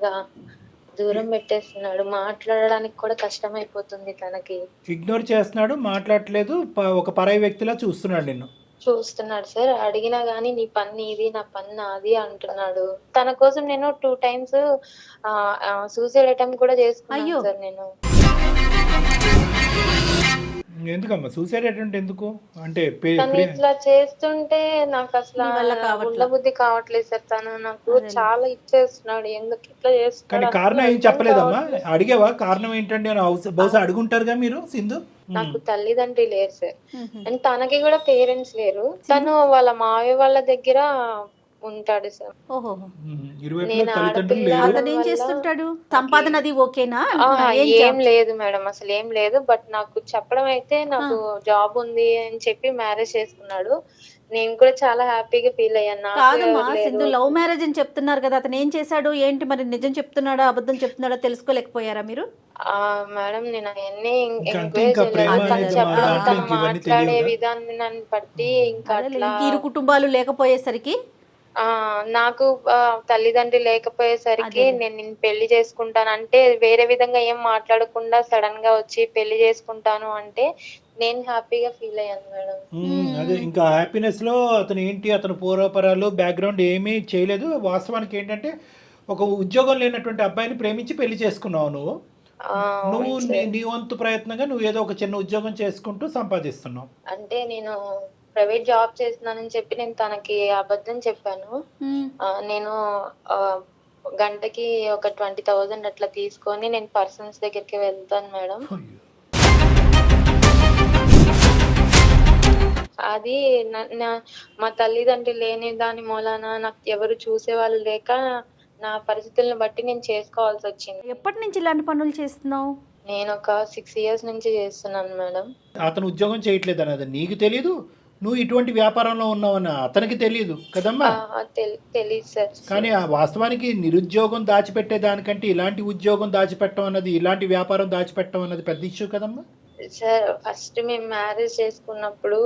బాగా దూరం పెట్టేస్తున్నాడు. మాట్లాడడానికి కూడా కష్టమైపోతుంది తనకి. ఇగ్నోర్ చేస్తున్నాడు, మాట్లాడట్లేదు. ఒక పరాయి వ్యక్తిలా చూస్తున్నాడు నిన్ను. చూస్తున్నాడు సార్. అడిగినా గాని నీ పని నీది, నా పని నాది అంటున్నాడు. తన కోసం నేను 2 టైమ్స్ సూసైడ్ అటెంప్ట్ కూడా చేసుకున్నాను అయ్యో! సార్ నేను. ఎందుకమ్మా సూసైడ్ అటెంప్ట్ ఎందుకు? అంటే తను ఇట్లా చేస్తుంటే నాకసల నీ వల్ల కావట్లా. ఉండబుద్ధి కావట్లేదు సార్. తను నాకు అదేలే. చాలా ఇచ్చేస్తున్నాడు. ఎందుకు ఇట్లా కానీ చేస్తున్నాడు కారణం అసలు ఏం అర్థం చెప్పలేదమ్మా? కావట్లేదు. అడిగేవా కారణం ఏంటండి అని? బహుశా అడుగుంటారుగా మీరు సింధు. నాకు తల్లిదండ్రి లేరు సార్. హుహు. అండ్ తనకి కూడా పేరెంట్స్ లేరు. తను వాళ్ళ మావయ్య వాళ్ళ దగ్గర ఉంటాడు సార్. ఓహో! ఇరువైపులా నేను తల్లిదండ్రులు ఆడపిల్ల. లేరు. అతను ఏం చేస్తుంటాడు? సంపాదన అది ఓకేనా? ఏం ఏం జాబ్? లేదు మేడం, అసలు ఏం లేదు. బట్ నాకు చెప్పడం అయితే నాకు జాబ్ ఉంది అని చెప్పి మ్యారేజ్ చేసుకున్నాడు. నేను కూడా చాలా హ్యాపీగా ఫీల్ అయ్యాను. నాకు కాదమ్మా, ఎవరు సింధు లేరు. లవ్ మ్యారేజ్ అని చెప్తున్నారు కదా! అతను ఏం చేశాడు? ఏంటి మరి నిజం చెప్తున్నాడా? అబద్ధం చెప్తున్నాడా? తెలుసుకోలేకపోయారా మీరు? మేడం నేను అవన్నీ ఇంకా అంతే, ఎంక్వైరీ ఇంకా ప్రేమ చేయలేదు. తను అనేది చెప్పడం, దాంట్లో తను ఇంక ఇవన్నీ మాట్లాడే తెలియవుగా? విధానాన్ని బట్టి ఇంకా అదేలే, అట్లా ఇంక ఇరు కుటుంబాలు లేకపోయేసరికి నాకు తల్లిదండ్రి లేకపోయేసరికి అదేలే. నేను నిన్ను పెళ్లి చేసుకుంటాను అంటే వేరే విధంగా ఏం మాట్లాడకుండా సడన్ గా వచ్చి పెళ్లి చేసుకుంటాను అంటే నేను హ్యాపీగా ఫీల్ అయ్యాను మేడం. అదే ఇంకా హ్యాపీనెస్ లో అతను ఏంటి, అతను పూర్వపరాలు బ్యాక్గ్రౌండ్ ఏమీ చేయలేదు. వాస్తవానికి ఏంటంటే ఒక ఉద్యోగం లేనటువంటి అబ్బాయిని ప్రేమించి పెళ్లి చేసుకున్నావు నువ్వు. నువ్వు అవును సార్. నీ వంతు ప్రయత్నంగా నువ్వు ఏదో ఒక చిన్న ఉద్యోగం చేసుకుంటూ సంపాదిస్తున్నావు. అంటే నేను ప్రైవేట్ జాబ్ చేస్తున్నానని చెప్పి నేను తనకి అబద్ధం చెప్పాను. హ్మ్. నేను గంటకి ఒక 20,000 అట్లా తీసుకొని నేను పర్సన్స్ దగ్గరికి వెళ్తాను మేడం. అయ్యో. అది మా తల్లిదండ్రులు లేని దాని మూలాన నాకు ఎవరు చూసేవాళ్ళు లేక నా పరిస్థితులను బట్టి నేను చేసుకోవాల్సి వచ్చింది. ఎప్పటి నుంచి ఇలాంటి పనులు చేస్తున్నావు? నేను ఒక 6 ఇయర్స్ నుంచి చేస్తున్నాను మేడం. అతను ఉద్యోగం చేయట్లేదు అన్నది నీకు తెలీదు, నువ్వు ఇటువంటి వ్యాపారంలో ఉన్నావని అతనికి తెలియదు కదమ్మా. తెలీదు సార్. కానీ ఆ వాస్తవానికి నిరుద్యోగం దాచిపెట్టే దానికంటే ఇలాంటి ఉద్యోగం దాచిపెట్టడం అన్నది, ఇలాంటి వ్యాపారం దాచిపెట్టడం అన్నది పెద్ద ఇష్యూ కదమ్మా. సార్ ఫస్ట్ మేము మ్యారేజ్ చేసుకున్నప్పుడు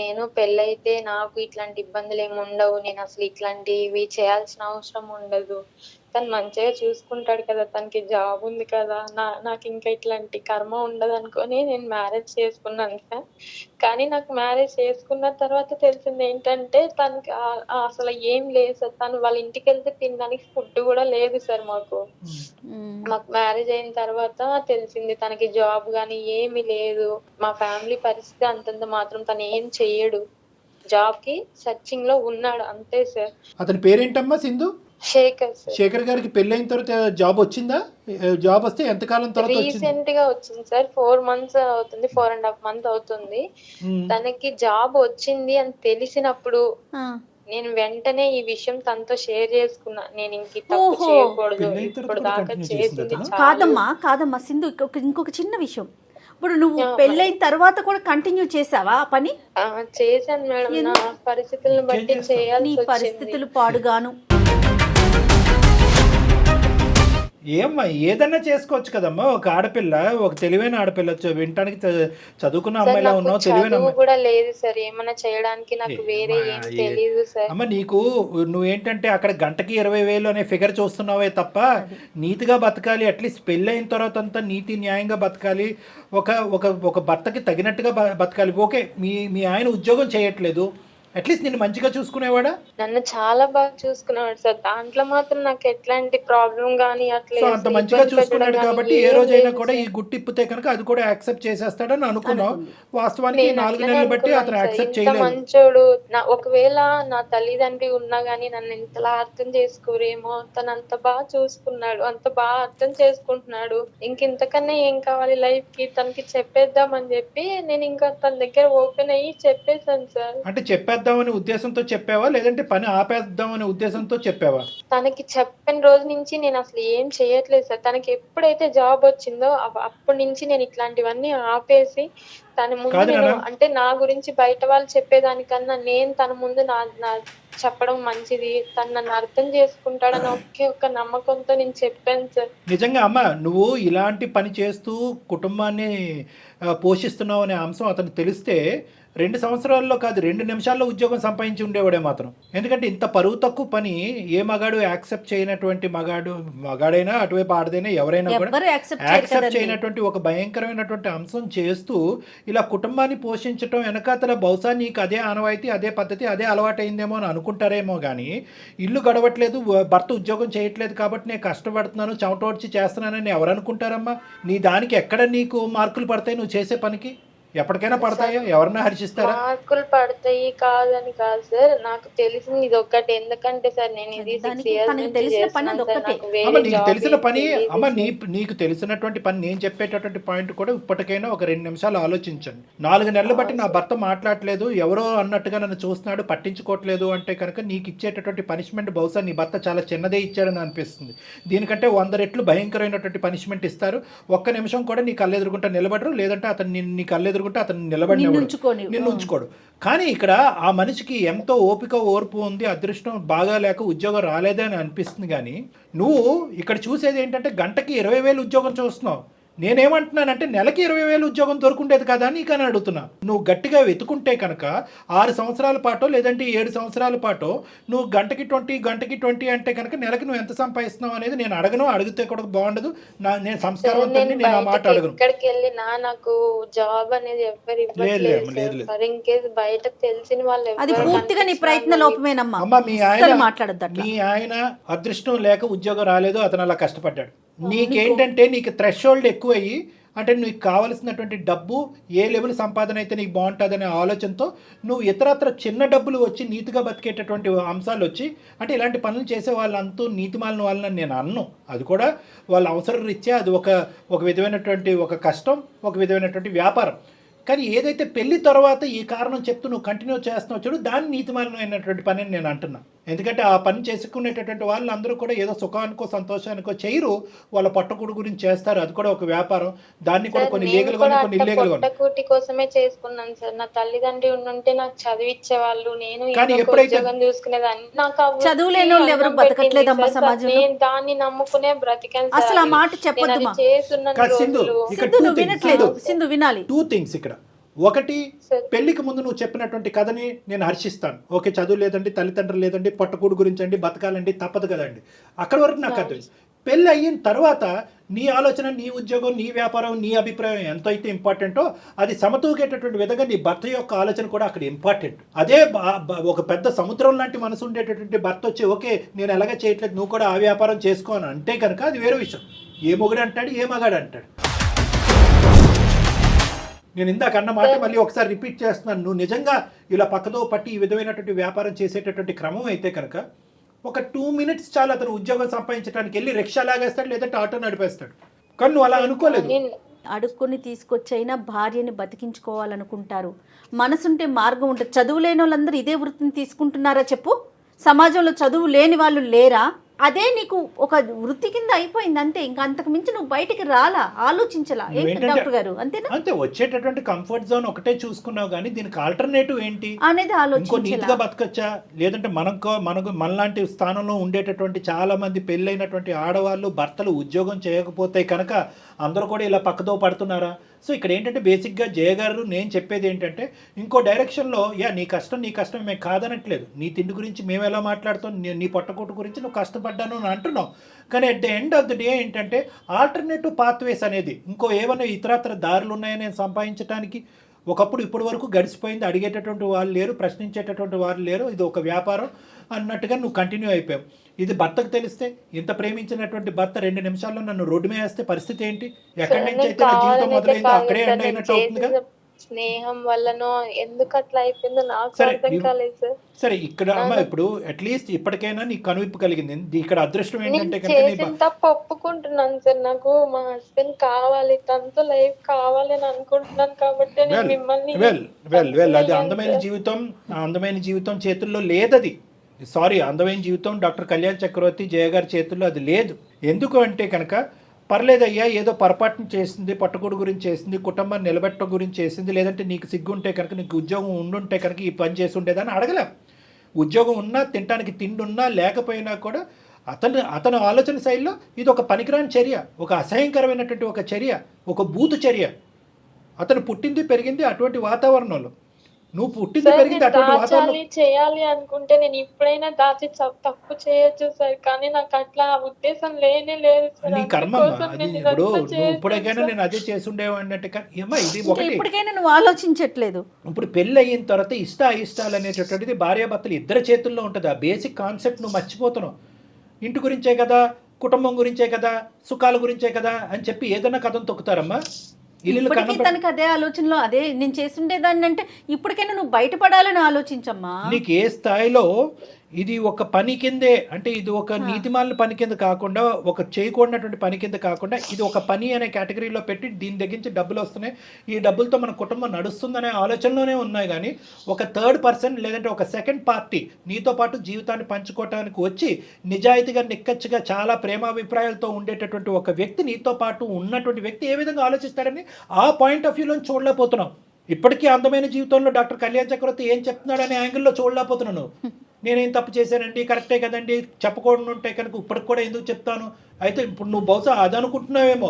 నేను పెళ్ళైతే నాకు ఇట్లాంటి ఇబ్బందులు ఏమి ఉండవు, నేను అసలు ఇట్లాంటివి చేయాల్సిన అవసరం ఉండదు, తను మంచిగా చూసుకుంటాడు కదా, తనకి జాబ్ ఉంది కదా, నాకు ఇంకా ఇట్లాంటి కర్మ ఉండదు అనుకొని నేను మ్యారేజ్ చేసుకున్నాను సార్. కానీ నాకు మ్యారేజ్ చేసుకున్న తర్వాత తెలిసింది ఏంటంటే తనకి అసలు ఏం లేదు సార్. తను వాళ్ళ ఇంటికి వెళ్తే తినడానికి ఫుడ్ కూడా లేదు సార్ మాకు. మాకు మ్యారేజ్ అయిన తర్వాత తెలిసింది తనకి జాబ్ గానీ ఏమీ లేదు. మా ఫ్యామిలీ పరిస్థితి అంతంత మాత్రం, తను ఏం చెయ్యడు, జాబ్ కి సర్చింగ్ లో ఉన్నాడు అంతే సార్. అతని పేరేంటమ్మా? సింధు. శేఖర్ సార్. శేఖర్ గారికి పెళ్ళైన తర్వాత జాబ్ వచ్చిందా? జాబ్ వస్తే ఎంతకాలం తర్వాత వచ్చింది? రీసెంట్ గా వచ్చింది సార్. 4 months అవుతుంది, 4.5 months అవుతుంది. తనకి జాబ్ వచ్చింది అని తెలిసినప్పుడు నేను వెంటనే ఈ విషయం తనతో షేర్ చేసుకున్నా. నేను ఇంక తప్పు ఓహో. చేయకూడదు, పెళ్ళైన తర్వాత ఇప్పుడు కూడా దాకా continue చేసింది చేసిందా తను? కాదమ్మా, కాదమ్మా సింధు, ఇంకొక చిన్న విషయం. ఇప్పుడు నువ్వు పెళ్ళైన తర్వాత కూడా కంటిన్యూ చేసావా ఆ పని? చేశాను మేడం. నా పరిస్థితులను బట్టి చేస్తావు? నీ చేయాల్సి వచ్చింది. పరిస్థితులు పాడుగాను. ఏమ్మా ఏదన్నా చేసుకోవచ్చు కదమ్మా. ఒక ఆడపిల్ల, ఒక తెలివైన ఆడపిల్ల, వినటానికి చదువుకున్న సార్ అమ్మాయిలా నాకు ఉన్నావు, తెలివైన చదువు అమ్మాయి. కూడా లేదు సార్. ఏమన్నా చేయడానికి నాకు వేరే ఏం తెలియదు సార్. అమ్మ నీకు నువ్వేంటంటే అక్కడ గంటకి 20,000 అనే ఫిగర్ చూస్తున్నావే తప్ప నీతిగా బతకాలి, అట్లీస్ట్ పెళ్ళైన తర్వాత అంతా నీతి న్యాయంగా బతకాలి, ఒక ఒక ఒక భర్తకి తగినట్టుగా బతకాలి. ఓకే, మీ ఆయన ఉద్యోగం చేయట్లేదు, అట్లీస్ట్ నేను మంచిగా చూసుకునేవాడా? నన్ను చాలా బాగా చూసుకునేవాడు సార్. దాంట్లో మాత్రం నాకు ఎట్లాంటి ప్రాబ్లం గానీ అట్లా సో అంత మంచిగా చూసుకున్నాడు కాబట్టి ఏ రోజైనా కూడా ఈ గుట్టిప్పితే కనుక అది కూడా యాక్సెప్ట్ చేసేస్తాడని అనుకున్నావు. వాస్తవానికి ఈ 4 నెలలు బట్టి అతను యాక్సెప్ట్ ఇంత చేయలేదు. మంచోడు. ఒకవేళ నా తల్లిదండ్రి ఉన్నా గానీ నన్ను ఇంతలా అర్థం చేసుకోరేమో. తను అంత బాగా చూసుకున్నాడు, అంత బాగా అర్థం చేసుకుంటున్నాడు. ఇంతకన్నా ఏం కావాలి లైఫ్ కి? తనకి చెప్పేద్దామని చెప్పి నేను ఇంకా తన దగ్గర ఓపెన్ అయ్యి చెప్పేశాను సార్. అంటే చెప్పేద్దామనే ఉద్దేశంతో చెప్పావా, లేదంటే పని ఆపేద్దామనే ఉద్దేశంతో చెప్పావా? తనకి చెప్పిన రోజు నుంచి నేను అసలు ఏం చేయట్లేదు సార్. తనకి ఎప్పుడైతే జాబ్ వచ్చిందో అప్పటి నుంచి నేను ఇట్లాంటివన్నీ ఆపేసి తన ముందు నేను అంటే నా గురించి బయట వాళ్ళు చెప్పేదానికన్నా నేను తన ముందు నా చెప్పడం మంచిది, తను నన్ను అర్థం చేసుకుంటాడని ఒక్క నమ్మకంతో నేను చెప్పాను సార్. నిజంగా అమ్మ, నువ్వు ఇలాంటి పని చేస్తూ కుటుంబాన్ని పోషిస్తున్నావు అనే అంశం అతను తెలిస్తే 2 సంవత్సరాల్లో కాదు 2 నిమిషాల్లో ఉద్యోగం సంపాదించి ఉండేవాడే మాత్రం. ఎందుకంటే ఇంత పరువు తక్కువ పని ఏ మగాడు యాక్సెప్ట్ చేయనటువంటి మగాడైనా అటువైపు ఆడదైనా ఎవరైనా కూడా ఎవ్వరు యాక్సెప్ట్ యాక్సెప్ట్ చేయనటువంటి ఒక భయంకరమైనటువంటి అంశం చేస్తూ ఇలా కుటుంబాన్ని పోషించడం వెనకాతల బహుశా నీకు అదే ఆనవాయితీ, అదే పద్ధతి, అదే అలవాటైందేమో అని అనుకుంటారేమో కానీ ఇల్లు గడవట్లేదు, భర్త ఉద్యోగం చేయట్లేదు కాబట్టి నేను కష్టపడుతున్నాను, చెమటోడ్చి చేస్తున్నానని ఎవరు అనుకుంటారమ్మా? నీ దానికి ఎక్కడ నీకు మార్కులు పడతాయి? నువ్వు చేసే పనికి ఎప్పటికైనా పడతాయో? ఎవరన్నా హర్షిస్తారా? మార్కులు పడతాయి కాదని కాదు సార్, నాకు తెలిసింది ఇది ఒక్కటి. ఎందుకంటే సార్ నేను ఇది 6 years తనకి నుంచి తెలిసిన పని చేస్తున్నాను అదొక్కటే. సార్. నాకు వేరే అమ్మ నీకు job తెలిసిన ఏం పని తెలియదు అమ్మ సార్. నీకు తెలిసినటువంటి పని నేను చెప్పేటటువంటి పాయింట్ కూడా ఇప్పటికైనా ఒక 2 నిమిషాలు ఆలోచించండి. 4 నెలలు బట్టి నా భర్త మాట్లాడలేదు, ఎవరో అన్నట్టుగా నన్ను చూస్తున్నాడు, పట్టించుకోవట్లేదు అంటే కనుక నీకు ఇచ్చేటటువంటి పనిష్మెంట్ బహుశా నీ భర్త చాలా చిన్నదే ఇచ్చాడని అనిపిస్తుంది. దీనికంటే 100 రెట్లు భయంకరమైనటువంటి పనిష్మెంట్ ఇస్తారు. ఒక్క నిమిషం కూడా నీ కళ్ళెదురుకుంటా నిలబడరు, లేదంటే అతను నీ కళ్ళెదురుకుంటే అతను నిలబడిన నిన్ను ఉంచుకోడు. కానీ ఇక్కడ ఆ మనిషికి ఎంతో ఓపిక ఓర్పు ఉంది, అదృష్టం బాగా లేక ఉద్యోగం రాలేదే అని అనిపిస్తుంది. కానీ నువ్వు ఇక్కడ చూసేది ఏంటంటే గంటకి 20,000 ఉద్యోగం చూస్తున్నావు. నేనేమంటున్నానంటే నెలకి 20,000 ఉద్యోగం దొరుకుండేది కదా నీకని అడుగుతున్నా. నువ్వు గట్టిగా వెతుకుంటే కనుక 6 సంవత్సరాల పాటో లేదంటే 7 సంవత్సరాల పాటో నువ్వు గంటకి 20 అంటే కనుక నెలకి నువ్వు ఎంత సంపాదిస్తున్నావు అనేది నేను అడగను, అడిగితే కూడా బాగుండదు. నేను సంస్కారవంతుని, నేను ఆ మాట అడగను. ఎక్కడికి వెళ్ళినా నాకు జాబ్ అనేది ఎవరు ఇవ్వట్లేదు సార్. ఇన్ కేసు బయట తెలిసిన వాళ్ళు అది ఎవరు పూర్తిగా నీ ప్రయత్న లోపమేనమ్మా. అమ్మ అస్సలు మాట్లాడొద్దు అట్లా. మీ ఆయన అదృష్టం లేక ఉద్యోగం రాలేదు, అతను అలా కష్టపడ్డాడు. నీకేంటంటే నీకు థ్రెషోల్డ్ ఎక్కువయ్యి, అంటే నీకు కావలసినటువంటి డబ్బు ఏ లెవెల్ సంపాదన అయితే నీకు బాగుంటుందనే ఆలోచనతో నువ్వు ఇతరత్ర చిన్న డబ్బులు వచ్చి నీతిగా బతికేటటువంటి అంశాలు వచ్చి, అంటే ఇలాంటి పనులు చేసే వాళ్ళంతా నీతిమాలిన వాళ్ళని నేను అన్ను. అది కూడా వాళ్ళ అవసరం రీత్యా అది ఒక విధమైనటువంటి ఒక కష్టం, ఒక విధమైనటువంటి వ్యాపారం. కానీ ఏదైతే పెళ్లి తర్వాత ఈ కారణం చెప్తూ నువ్వు కంటిన్యూ చేస్తున్నావు చూడు, దాన్ని నీతిమాలినమైనటువంటి పని అని నేను అంటున్నా. ఎందుకంటే ఆ పని చేసుకునేటటువంటి వాళ్ళు అందరూ కూడా ఏదో సుఖానికో సంతోషానికో చేయరు, వాళ్ళ పట్టకూడు గురించి చేస్తారు. అది కూడా ఒక వ్యాపారం. దాన్ని కూడా కొన్ని లీగల్ గా కొన్ని ఇల్లీగల్ గా. పట్టకూటి కోసమే చేసుకున్నాను సార్. నా తల్లిదండ్రి ఉంటే నాకు చదివిచ్చే వాళ్ళు, నేను కానీ ఎప్పుడైతే ఉద్యోగం చూసుకునేదాన్ని. నాకు చదువు లేని వాళ్ళు ఎవరు బతకట్లేదమ్మా సమాజంలో. నేను దాన్ని నమ్ముకునే బ్రతికాను సార్. అసలు ఆ మాట చెప్పొద్దు. చేస్తున్నాను సింధు నువ్వు వినట్లేదు. సింధు వినాలి. 2 things ఇక్కడ. ఒకటి, పెళ్లికి ముందు నువ్వు చెప్పినటువంటి కథని నేను హర్షిస్తాను. ఓకే, చదువు లేదండి, తల్లిదండ్రులు లేదండి, పట్టకూడు గురించి అండి, బతకాలండి, తప్పదు కదండి, అక్కడి వరకు నాకు అర్థం. పెళ్ళి అయిన తర్వాత నీ ఆలోచన, నీ ఉద్యోగం, నీ వ్యాపారం, నీ అభిప్రాయం ఎంత అయితే ఇంపార్టెంటో అది సమతూగేటటువంటి విధంగా నీ భర్త యొక్క ఆలోచన కూడా అక్కడ ఇంపార్టెంట్. అదే ఒక పెద్ద సముద్రం లాంటి మనసు ఉండేటటువంటి భర్త వచ్చి ఓకే నేను ఎలాగ చేయట్లేదు, నువ్వు కూడా ఆ వ్యాపారం చేసుకో అని అంటే కనుక అది వేరే విషయం. ఏ మొగుడు అంటాడు, ఏ మగాడు అంటాడు. నేను ఇందాక అన్న మాట మళ్ళీ ఒకసారి రిపీట్ చేస్తున్నాను. నువ్వు నిజంగా ఇలా పక్కదో పట్టి ఈ విధమైనటువంటి వ్యాపారం చేసేటటువంటి క్రమం అయితే కనుక ఒక 2 minutes చాలు అతను ఉద్యోగం సంపాదించడానికి. వెళ్ళి రిక్షా లాగేస్తాడు, లేదంటే ఆటో నడిపేస్తాడు. కానీ నువ్వు అలా అనుకోలేదు. అడుక్కొని తీసుకొచ్చైనా భార్యని బతికించుకోవాలనుకుంటారు. మనసుంటే మార్గం ఉంటుంది. చదువు లేని వాళ్ళందరూ ఇదే వృత్తిని తీసుకుంటున్నారా చెప్పు? సమాజంలో చదువు లేని వాళ్ళు లేరా? అదే నీకు ఒక వృత్తి కింద అయిపోయింది అంతే. ఇంకా అంతకు మించి నువ్వు బయటికి రాలా, ఆలోచించలా. డాక్టర్ గారు అంతేనా? అంతే, వచ్చేటటువంటి కంఫర్ట్ జోన్ ఒకటే చూసుకున్నావు కానీ దీనికి ఆల్టర్నేటివ్ ఏంటి అనేది ఇంకో నీట్గా బతకచ్చా? లేదంటే మనలాంటి స్థానంలో ఉండేటటువంటి చాలా మంది పెళ్ళైనటువంటి ఆడవాళ్ళు భర్తలు ఉద్యోగం చేయకపోతే కనుక అందరూ కూడా ఇలా పక్కదో పడుతున్నారా? సో ఇక్కడ ఏంటంటే బేసిక్గా జయ గారు నేను చెప్పేది ఏంటంటే ఇంకో డైరెక్షన్లో నీ కష్టం మేము కాదనట్లేదు. నీ తిండి గురించి మేము ఎలా మాట్లాడుతాం, నీ పొట్టకూటు గురించి నువ్వు కష్టపడ్డాను అని అంటున్నావు. కానీ at the end of the day ఏంటంటే ఆల్టర్నేటివ్ పాత్వేస్ అనేది ఇంకో ఏమైనా ఇతరత్ర దారులు ఉన్నాయని నేను సంపాదించడానికి. ఒకప్పుడు ఇప్పటి వరకు గడిచిపోయింది, అడిగేటటువంటి వాళ్ళు లేరు, ప్రశ్నించేటటువంటి వాళ్ళు లేరు, ఇది ఒక వ్యాపారం అన్నట్టుగా నువ్వు కంటిన్యూ అయిపోయావు. ఇది భర్తకు తెలిస్తే, ఇంత ప్రేమించినటువంటి భర్త 2 నిమిషాల్లో నన్ను రోడ్డు మీద వేస్తే పరిస్థితి ఏంటి? ఎక్కడి నుంచి అయితే నా జీవితం మొదలైందో అక్కడే ఎండ్ అయినట్టు అవుతుందిగా. స్నేహం వల్లనో ఎందుకు అట్లా అయిపోయిందో నాకు అర్థం కాలేదు సార్. సరే ఇక్కడ అమ్మ ఇప్పుడు అట్లీస్ట్ ఇప్పటికైనా నీకు కనువిప్పు కలిగింది. ఇక్కడ అదృష్టం ఏంటంటే చేసిన తప్పు ఒప్పుకుంటున్నాను సార్. నాకు మా హస్బెండ్ కావాలి, తనతో లైఫ్ కావాలి అని అనుకుంటున్నాను కాబట్టి నేను మిమ్మల్ని అది అందమైన జీవితం చేతుల్లో లేదది. సారీ, అందమైన జీవితం డాక్టర్ కళ్యాణ్ చక్రవర్తి జయ గారి చేతుల్లో అది లేదు. ఎందుకు అంటే కనుక పర్లేదయ్యా, ఏదో పొరపాటును చేసింది, పట్టుకోడు గురించి చేసింది, కుటుంబాన్ని నిలబెట్టడం గురించి చేసింది, లేదంటే నీకు సిగ్గుంటే కనుక, నీకు ఉద్యోగం ఉండుంటే కనుక ఈ పని చేసి ఉండేదని అడగలేం. ఉద్యోగం ఉన్నా, తినడానికి తిండి ఉన్నా లేకపోయినా కూడా అతను ఆలోచన శైలిలో ఇది ఒక పనికిరాని చర్య, ఒక అసహ్యకరమైనటువంటి ఒక చర్య, ఒక బూతు చర్య. అతను పుట్టింది పెరిగింది అటువంటి వాతావరణంలో. నువ్వు పుట్టింది సార్ పెరిగింది నేను అటువంటి వాతావరణం. దాచాలి చేయాలి అనుకుంటే నేను ఇప్పుడైనా దాచి తప్పు చేయొచ్చు సార్, కానీ నాకు అట్లా ఉద్దేశం లేనే లేదు సార్. నీ కర్మమ్మ అందుకోసం అది. నేను ఇప్పుడు ఇదంతా నువ్వు చేశాను ఇప్పటికైనా సార్. నేను అదే చేసి ఉండేవాడిని అంటే కానీ ఏమ్మా ఇది ఇంకా ఒకటి. ఇప్పటికైనా నువ్వు ఆలోచించట్లేదు. ఇప్పుడు పెళ్ళి అయిన తర్వాత ఇష్టాలు అనేటటువంటిది భార్యాభర్తలు ఇద్దరి చేతుల్లో ఉంటుంది. ఆ బేసిక్ కాన్సెప్ట్ నువ్వు మర్చిపోతున్నావు. ఇంటి గురించే కదా, కుటుంబం గురించే కదా, సుఖాల గురించే కదా అని చెప్పి ఏదైనా కథను తొక్కుతారమ్మా. ఇల్లు ఇప్పటికీ తనకి అదే ఆలోచనలో అదే నేను చేస్తుండేదాన్ని అంటే ఇప్పటికైనా నువ్వు బయటపడాలని ఆలోచించమ్మా. నీకు ఏ స్థాయిలో ఇది ఒక పని కిందే, అంటే ఇది ఒక నీతిమాలిన పని కింద కాకుండా, ఒక చేయకూడనటువంటి పని కింద కాకుండా, ఇది ఒక పని అనే కేటగిరీలో పెట్టి దీని దగ్గర నుంచి డబ్బులు వస్తున్నాయి, ఈ డబ్బులతో మన కుటుంబం నడుస్తుందనే ఆలోచనలోనే ఉన్నాయి. కానీ ఒక థర్డ్ పర్సన్ లేదంటే ఒక సెకండ్ పార్టీ నీతో పాటు జీవితాన్ని పంచుకోవటానికి వచ్చి నిజాయితీగా నిక్కచ్చిగా చాలా ప్రేమాభిప్రాయాలతో ఉండేటటువంటి ఒక వ్యక్తి నీతో పాటు ఉన్నటువంటి వ్యక్తి ఏ విధంగా ఆలోచిస్తాడని ఆ పాయింట్ ఆఫ్ వ్యూలో చూడలేకపోతున్నాం. ఇప్పటికీ అందమైన జీవితంలో డాక్టర్ కళ్యాణ్ చక్రవర్తి ఏం చెప్తున్నాడనే యాంగిల్లో చూడలేకపోతున్నాను. నేనేం తప్పు చేశానండి, కరెక్టే కదండి, చెప్పకూడదు ఉంటే కనుక ఇప్పటికి కూడా ఎందుకు చెప్తాను. అయితే ఇప్పుడు నువ్వు బహుశా అది అనుకుంటున్నావేమో,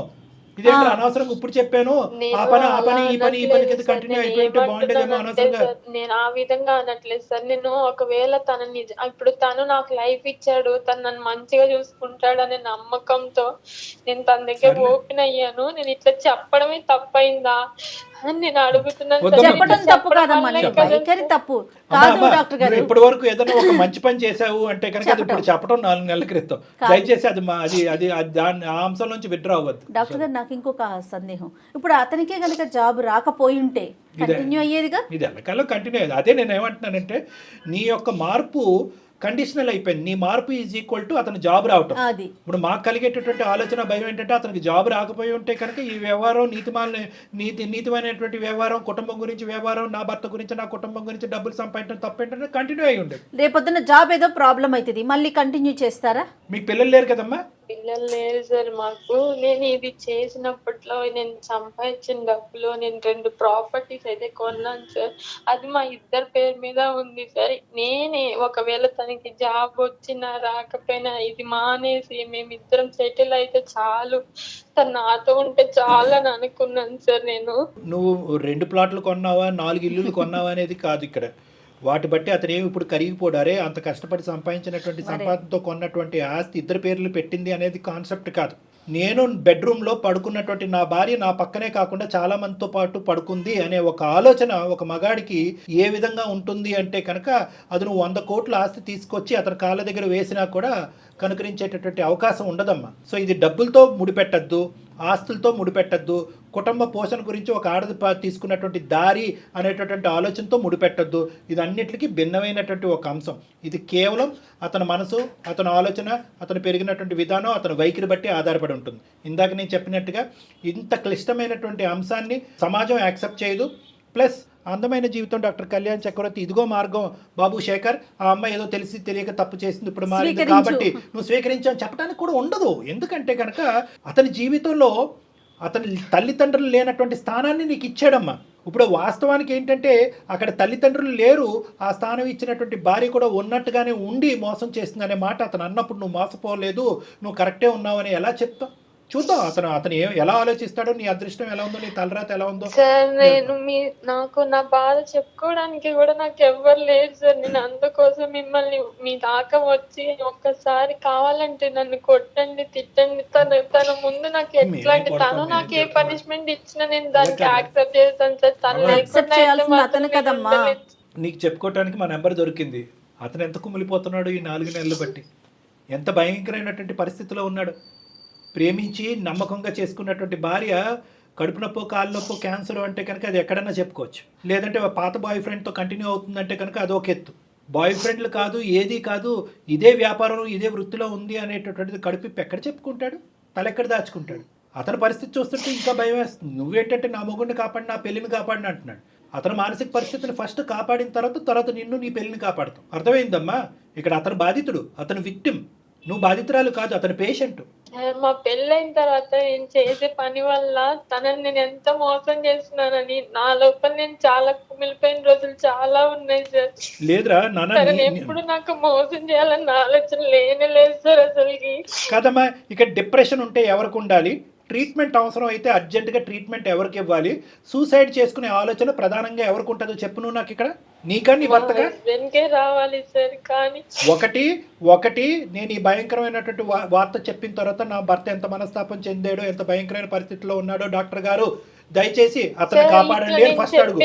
ఇదేంటి అనవసరంగా ఇప్పుడు చెప్పాను, ఆ పని ఈ పని కింద కంటిన్యూ అయిపోయింటే బాగుండేదేమో అనవసరంగా. నేను ఆ విధంగా అనట్లేదు సార్. నేను ఒకవేళ ఇప్పుడు తను నాకు లైఫ్ ఇచ్చాడు, తను నన్ను మంచిగా చూసుకుంటాడు అనే నమ్మకంతో నేను తన దగ్గర ఓపెన్ అయ్యాను. నేను ఇట్లా చెప్పడమే తప్పైందా అని నేను అడుగుతున్నాను. చెప్పడం తప్పు కాదమ్మా, వైఖరి తప్పు కాదు డాక్టర్ గారు. ఇప్పటి వరకు ఏదైనా ఒక మంచి పని చేసావు అంటే కనుక అది ఇప్పుడు చెప్పడం 4 నెలల క్రితం. దయచేసి అది దాని ఆ అంశం నుంచి విత్డ్రా అవ్వద్దు. డాక్టర్ గారు నాకు ఇంకొక సందేహం, ఇప్పుడు అతనికే కనుక జాబ్ రాకపోయి ఉంటే కంటిన్యూ అయ్యేదిగా. ఇది ఎల్లకాలం కంటిన్యూ అయ్యేది. అదే నేను ఏమంటున్నానంటే నీ యొక్క మార్పు కండిషనల్ అయిపోయింది. నీ మార్పు ఈజ్ ఈక్వల్ టు అతను జాబ్ రావటం. ఇప్పుడు మాకు కలిగేటటువంటి ఆలోచన భయం ఏంటంటే అతనికి జాబ్ రాకపోయి ఉంటే కనుక ఈ వ్యవహారం నీతిమైనటువంటి వ్యవహారం, కుటుంబం గురించి వ్యవహారం, నా భర్త గురించి నా కుటుంబం గురించి డబ్బులు సంపాదించడం తప్పేంటంటే కంటిన్యూ అయ్యి ఉండేది. రేపొద్దున జాబ్ ఏదో ప్రాబ్లం అవుతుంది, మళ్ళీ కంటిన్యూ చేస్తారా? మీకు పిల్లలు లేరు కదమ్మా? పిల్లలు లేరు సార్ మాకు. నేను ఇది చేసినప్పట్లో నేను సంపాదించిన డబ్బులో నేను 2 ప్రాపర్టీస్ అయితే కొన్నాను సార్. అది మా ఇద్దరి పేరు మీద ఉంది సార్. నేనే ఒకవేళ తనకి జాబ్ వచ్చినా రాకపోయినా ఇది మానేసి మేమిద్దరం సెటిల్ అయితే చాలు, తను నాతో ఉంటే చాలు అని అనుకున్నాను సార్. నువ్వు 2 ప్లాట్లు కొన్నావా, 4 ఇల్లులు కొన్నావా అనేది కాదు ఇక్కడ. వాటి బట్టి అతనేమి ఇప్పుడు కరిగిపోడారే, అంత కష్టపడి సంపాదించినటువంటి సంపాదనతో కొన్నటువంటి ఆస్తి ఇద్దరు పేర్లు పెట్టింది అనేది కాన్సెప్ట్ కాదు. నేను బెడ్రూమ్లో పడుకున్నటువంటి నా భార్య నా పక్కనే కాకుండా చాలా మందితో పాటు పడుకుంది అనే ఒక ఆలోచన ఒక మగాడికి ఏ విధంగా ఉంటుంది అంటే కనుక అది నువ్వు 100 కోట్ల ఆస్తి తీసుకొచ్చి అతని కాళ్ళ దగ్గర వేసినా కూడా కనుకరించేటటువంటి అవకాశం ఉండదమ్మా. సో ఇది డబ్బులతో ముడిపెట్టద్దు, ఆస్తులతో ముడిపెట్టద్దు, కుటుంబ పోషణ గురించి ఒక ఆడది తీసుకున్నటువంటి దారి అనేటటువంటి ఆలోచనతో ముడిపెట్టద్దు. ఇది అన్నిటికీ భిన్నమైనటువంటి ఒక అంశం. ఇది కేవలం అతని మనసు, అతని ఆలోచన, అతను పెరిగినటువంటి విధానం, అతని వైఖరి బట్టి ఆధారపడి ఉంటుంది. ఇందాక నేను చెప్పినట్టుగా ఇంత క్లిష్టమైనటువంటి అంశాన్ని సమాజం యాక్సెప్ట్ చేయదు. ప్లస్ అందమైన జీవితం డాక్టర్ కళ్యాణ్ చక్రవర్తి ఇదిగో మార్గం బాబు శేఖర్, ఆ అమ్మాయి ఏదో తెలిసి తెలియక తప్పు చేసింది ఇప్పుడు మారింది కాబట్టి నువ్వు స్వీకరించావు చెప్పడానికి కూడా ఉండదు. ఎందుకంటే కనుక అతని జీవితంలో అతని తల్లిదండ్రులు లేనటువంటి స్థానాన్ని నీకు ఇచ్చాడమ్మా. ఇప్పుడు వాస్తవానికి ఏంటంటే అక్కడ తల్లిదండ్రులు లేరు, ఆ స్థానం ఇచ్చినటువంటి భార్య కూడా ఉన్నట్టుగానే ఉండి మోసం చేస్తుందనే మాట అతను అన్నప్పుడు నువ్వు మోసపోలేదు, నువ్వు కరెక్టే ఉన్నావు అని ఎలా చెప్తావు? చూద్దాం అతను ఎలా ఆలోచిస్తాడో, నీ అదృష్టం ఎలా ఉందో, నీ తలరాత ఎలా ఉందో. సార్ నాకు నా బాధ చెప్పుకోవడానికి కూడా నాకు ఎవ్వరు లేరు సార్. నేను అందుకోసం మిమ్మల్ని మీ దాకా వచ్చి ఒక్కసారి కావాలంటే నన్ను కొట్టండి, తిట్టండి. తన ముందు నాకు ఎట్లాంటి తను నాకు ఏ పనిష్మెంట్ ఇచ్చినా నేను దానికి యాక్సెప్ట్ చేస్తాను సార్. తను లేకుండా నీకు చెప్పుకోవటానికి మా నెంబర్ దొరికింది. అతను ఎంత కుమిలిపోతున్నాడు ఈ 4 నెలలు బట్టి, ఎంత భయంకరమైనటువంటి పరిస్థితిలో ఉన్నాడు. ప్రేమించి నమ్మకంగా చేసుకున్నటువంటి భార్య కడుపు నొప్పో, కాలు నొప్పో, క్యాన్సర్ అంటే కనుక అది ఎక్కడన్నా చెప్పుకోవచ్చు. లేదంటే పాత బాయ్ ఫ్రెండ్తో కంటిన్యూ అవుతుందంటే కనుక అది ఒక ఎత్తు. బాయ్ ఫ్రెండ్లు కాదు, ఏది కాదు, ఇదే వ్యాపారం ఇదే వృత్తిలో ఉంది అనేటటువంటిది కడుపు ఎక్కడ చెప్పుకుంటాడు, తలెక్కడ దాచుకుంటాడు. అతని పరిస్థితి చూస్తుంటే ఇంకా భయం వేస్తుంది. నువ్వేంటంటే నా మొగుడిని కాపాడి, నా పెళ్లిని కాపాడిని అంటున్నాడు. అతని మానసిక పరిస్థితిని ఫస్ట్ కాపాడిన తర్వాత నిన్ను నీ పెళ్లిని కాపాడుతాం. అర్థమైందమ్మా? ఇక్కడ అతను బాధితుడు, అతను విక్టిమ్, నువ్వు బాధితురాలు కాదు, అతని పేషెంట్. మా పెళ్ళైన తర్వాత నేను చేసే పని వల్ల తనని నేను ఎంత మోసం చేస్తున్నానని నా లోపల నేను చాలా కుమిలిపోయిన రోజులు చాలా ఉన్నాయి సార్. లేదురా నాన్న, ఎప్పుడు నాకు మోసం చేయాలన్న ఆలోచన లేనే లేదు సార్ అసలుకి. కాదమ్మా, ఇక డిప్రెషన్ ఉంటే ఎవరికి ఉండాలి, ట్రీట్మెంట్ అవసరం అయితే అర్జెంటుగా ట్రీట్మెంట్ ఎవరికి ఇవ్వాలి? సూసైడ్ చేసుకునే ఆలోచన ప్రధానంగా ఎవరికి ఉంటుందో చెప్పు నువ్వు నాకు ఇక్కడ. నీకా నీ భర్తగా? హస్బెండ్కే రావాలి సార్, కానీ ఒకటి నేను ఈ భయంకరమైనటువంటి వార్త చెప్పిన తర్వాత నా భర్త ఎంత మనస్తాపం చెందాడో, ఎంత భయంకరమైన పరిస్థితిలో ఉన్నాడో డాక్టర్ గారు దయచేసి అతన్ని కాపాడండి అని ఫస్ట్ అడుగు.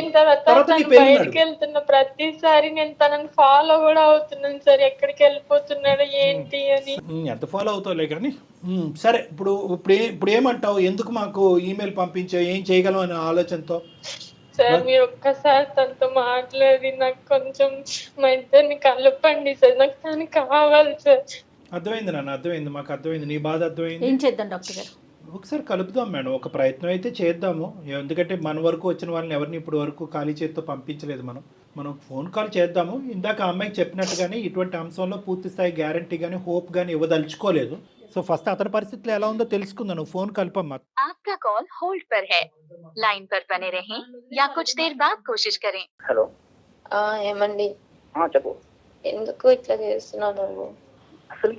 తర్వాత నీ పెళ్లి బయటకు వెళ్తున్న ప్రతిసారి నేను తనని ఫాలో కూడా అవుతున్నాను సార్, ఎక్కడికి వెళ్ళిపోతున్నాడో ఏంటి అని. ఎంత ఫాలో అవుతావులే కానీ సరే, ఇప్పుడు ఏమంటావు? ఎందుకు మాకు ఈమెయిల్ పంపించావు? ఏం చేయగలం అనే ఆలోచనతో? సార్ మీరు ఒక్కసారి తనతో మాట్లాడి నాకు కొంచెం మా ఇద్దరిని కలపండి సార్, నాకు తను కావాలి సార్. అర్థమైంది నాన్న, అర్థమైంది, మాకు అర్థమైంది, నీ బాధ అర్థమైంది. ఏం చేద్దాం డాక్టర్ గారు? ఒకసారి కలుపుదాం మేడం, ఒక ప్రయత్నం అయితే చేద్దాము. ఎందుకంటే మన వరకు వచ్చిన వాళ్ళని ఎవరిని ఇప్పుడు వరకు ఖాళీ చేతితో పంపించలేదు. మనం ఫోన్ కాల్ చేద్దాము. ఇందాక అమ్మాయికి చెప్పినట్టుగానే ఇటువంటి అంశంలో పూర్తి స్థాయి గ్యారంటీ కానీ హోప్ కానీ ఇవ్వదలుచుకోలేదు. సో ఫస్ట్ అతని పరిస్థితులు ఎలా ఉందో తెలుసుకుందాం. నువ్వు ఫోన్ కలపమ్మా. आपका कॉल होल्ड पर है, लाइन पर बने रहें या कुछ देर बाद कोशिश करें. హలో. ఏమండి, చెప్పు. ఎందుకు ఇట్లా చేస్తున్నావు నువ్వు? అసలు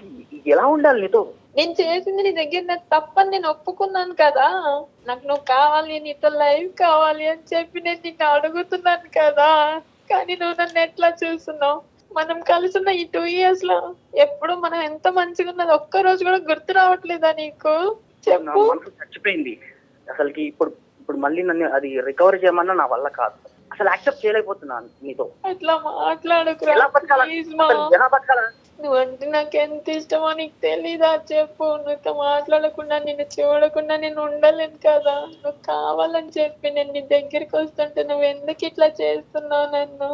ఎలా ఉండాలి నీతో? నేను చేసింది నీ దగ్గర నాకు తప్పని నేను ఒప్పుకున్నాను కదా. నాకు నువ్వు కావాలి, నీతో లైఫ్ కావాలి అని చెప్పి నేను నిన్ను అడుగుతున్నాను కదా. కానీ నువ్వు నన్ను ఎట్లా చూస్తున్నావు? మనం కలిసి ఉన్న ఈ 2 years లో ఎప్పుడు మనం ఎంత మంచిగా ఉన్నది ఒక్క రోజు కూడా గుర్తు రావట్లేదా నీకు? చెప్పు. నా మనసు చచ్చిపోయింది అసలుకి. ఇప్పుడు మళ్ళీ నన్ను అది రికవర్ చేయమన్నా నా వల్ల కాదు. అసలు యాక్సెప్ట్ చేయలేకపోతున్నాను నీతో. అట్లా మాట్లాడుకురా ఎలా బతకాలా? ప్లీజ్ మా. అసలు ఎలా బతకాలా? నువ్వంటే నాకు ఎంత ఇష్టమో నీకు తెలీదా? చెప్పు. నువ్వుతో మాట్లాడకుండా, నిన్ను చూడకుండా నేను ఉండలేను కదా. నువ్వు కావాలని చెప్పి నేను నీ దగ్గరికి వస్తుంటే నువ్వు ఎందుకు ఇట్లా చేస్తున్నావు నన్ను?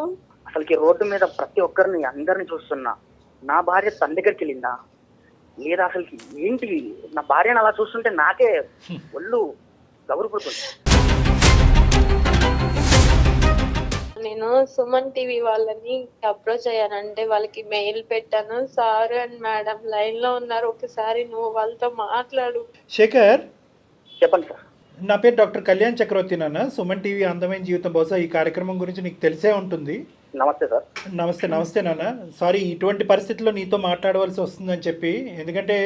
అసలుకి రోడ్డు మీద ప్రతి ఒక్కరిని అందరిని చూస్తున్నా. నా భార్య తన దగ్గరికి వెళ్ళిందా లేదా? అసలుకి ఏంటి, నా భార్యను అలా చూస్తుంటే నాకే ఒళ్ళు గౌరవపడుతుంది. నేను సుమన్ టీవీ వాళ్ళని అప్రోచ్ అయ్యానంటే వాళ్ళకి మెయిల్ పెట్టాను. సార్ అండ్ మేడం లైన్ లో ఉన్నారు, ఒకసారి నువ్వు వాళ్ళతో మాట్లాడు. శేఖర్, చెప్పండి సార్. నా పేరు డాక్టర్ కళ్యాణ్ చక్రవర్తి నాన్న. సుమన్ టీవీ అందమైన జీవితం. బహుశా ఈ కార్యక్రమం గురించి నీకు తెలిసే ఉంటుంది. నమస్తే సార్. నమస్తే నాన్న. సారీ ఇటువంటి పరిస్థితుల్లో నీతో మాట్లాడవలసి వస్తుందని చెప్పి. ఎందుకంటే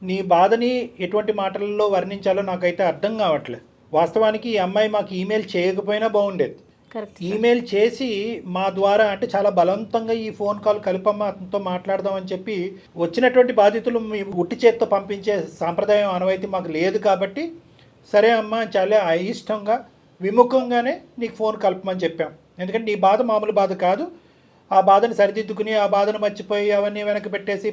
నీ బాధని ఎటువంటి మాటలలో వర్ణించాలో నాకైతే అర్థం కావట్లేదు. వాస్తవానికి ఈ అమ్మాయి మాకు ఈమెయిల్ చేయకపోయినా బాగుండేది. ఈమెయిల్ చేసి మా ద్వారా, అంటే చాలా బలవంతంగా ఈ ఫోన్ కాల్ కలిపమ్మ అతనితో మాట్లాడదామని చెప్పి వచ్చినటువంటి బాధితులు మీ ఉట్టి చేత్తో పంపించే సాంప్రదాయం ఆనవాయితీ మాకు లేదు కాబట్టి, సరే అమ్మ చాలా అయిష్టంగా విముఖంగానే నీకు ఫోన్ కలపమని చెప్పాం. ఎందుకంటే నీ బాధ మామూలు బాధ కాదు. ఆ బాధను సరిదిద్దుకుని, ఆ బాధను మర్చిపోయి అవన్నీ వెనక్కి పెట్టేసి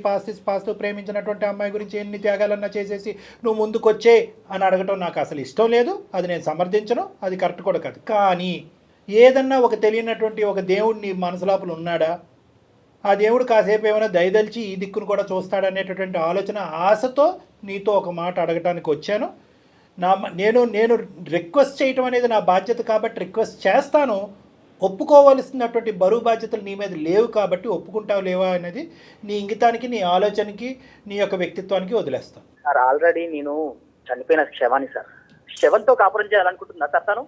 పాస్తూ ప్రేమించినటువంటి అమ్మాయి గురించి ఎన్ని త్యాగాలన్నా చేసేసి నువ్వు ముందుకొచ్చే అని అడగటం నాకు అసలు ఇష్టం లేదు. అది నేను సమర్థించను, అది కరెక్ట్ కూడా కాదు. కానీ ఏదన్నా ఒక తెలియనటువంటి ఒక దేవుడు నీ మనసు లోపల ఉన్నాడా? ఆ దేవుడు కాసేపు ఏమైనా దయదలిచి ఈ దిక్కును కూడా చూస్తాడనేటటువంటి ఆలోచన, ఆశతో నీతో ఒక మాట అడగటానికి వచ్చాను. నేను రిక్వెస్ట్ చేయటం అనేది నా బాధ్యత కాబట్టి రిక్వెస్ట్ చేస్తాను. ఒప్పుకోవలసినటువంటి బరువు బాధ్యతలు నీ మీద లేవు కాబట్టి ఒప్పుకుంటావు లేవా అనేది నీ ఇంగితానికి, నీ ఆలోచనకి, నీ యొక్క వ్యక్తిత్వానికి వదిలేస్తాను. సార్ ఆల్రెడీ నేను చనిపోయిన శవాన్ని సార్. శవంతో కాపురం చేయాలనుకుంటున్నా సార్. తను